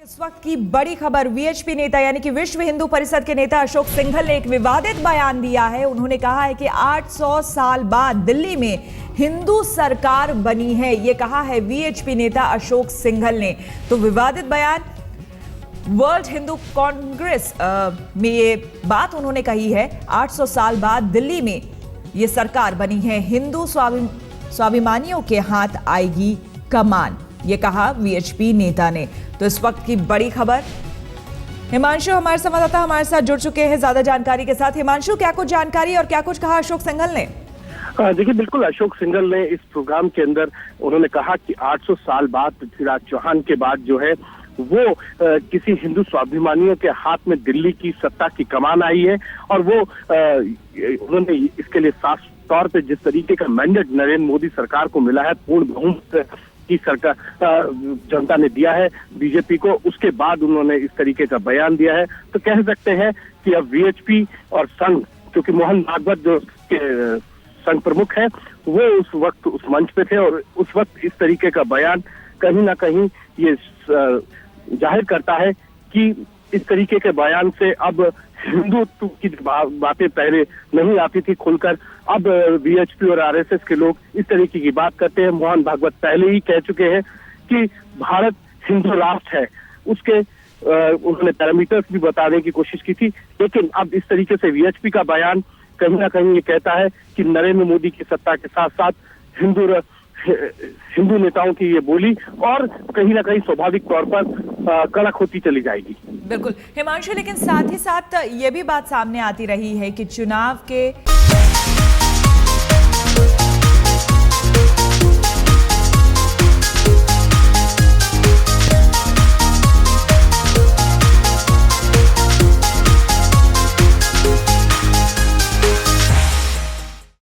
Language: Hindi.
इस वक्त की बड़ी खबर, वीएचपी नेता यानी कि विश्व हिंदू परिषद के नेता अशोक सिंघल ने एक विवादित बयान दिया है। उन्होंने कहा है कि 800 साल बाद दिल्ली में हिंदू सरकार बनी है। यह कहा है वीएचपी नेता अशोक सिंघल ने। तो विवादित बयान, वर्ल्ड हिंदू कांग्रेस में ये बात उन्होंने कही है। 800 साल बाद दिल्ली में ये सरकार बनी है, हिंदू स्वाभिमानियों के हाथ आएगी कमान, ये कहा वीएचपी नेता ने। तो इस वक्त की बड़ी खबर, हिमांशु हमारे संवाददाता हमारे साथ जुड़ चुके हैं ज्यादा जानकारी के साथ। हिमांशु, क्या कुछ जानकारी और क्या कुछ कहा अशोक सिंघल ने? देखिए, बिल्कुल अशोक सिंघल ने इस प्रोग्राम के अंदर उन्होंने कहा कि 800 साल बाद पृथ्वीराज चौहान के बाद जो है वो किसी हिंदू स्वाभिमानियों के हाथ में दिल्ली की सत्ता की कमान आई है। और वो उन्होंने इसके लिए साफ तौर पे जिस तरीके का मैंडेट नरेंद्र मोदी सरकार को मिला है, पूर्ण बहुमत की सरकार जनता ने दिया है बीजेपी को, उसके बाद उन्होंने इस तरीके का बयान दिया है। तो कह सकते हैं कि अब वीएचपी और संघ, क्योंकि मोहन भागवत जो संघ प्रमुख है वो उस वक्त उस मंच पे थे और उस वक्त इस तरीके का बयान कहीं ना कहीं ये जाहिर करता है कि इस तरीके के बयान से अब हिंदुत्व की बातें पहले नहीं आती थी खुलकर, अब वीएचपी और आरएसएस के लोग इस तरीके की बात करते हैं। मोहन भागवत पहले ही कह चुके हैं कि भारत हिंदू राष्ट्र है, उसके उन्होंने पैरामीटर्स भी बताने की कोशिश की थी। लेकिन अब इस तरीके से वीएचपी का बयान कहीं ना कहीं ये कहता है कि नरेंद्र मोदी की सत्ता के साथ साथ हिंदू नेताओं की ये बोली और कहीं ना कहीं स्वाभाविक तौर पर कड़क होती चली जाएगी। बिल्कुल हिमांशु, लेकिन साथ ही साथ ये भी बात सामने आती रही है कि चुनाव के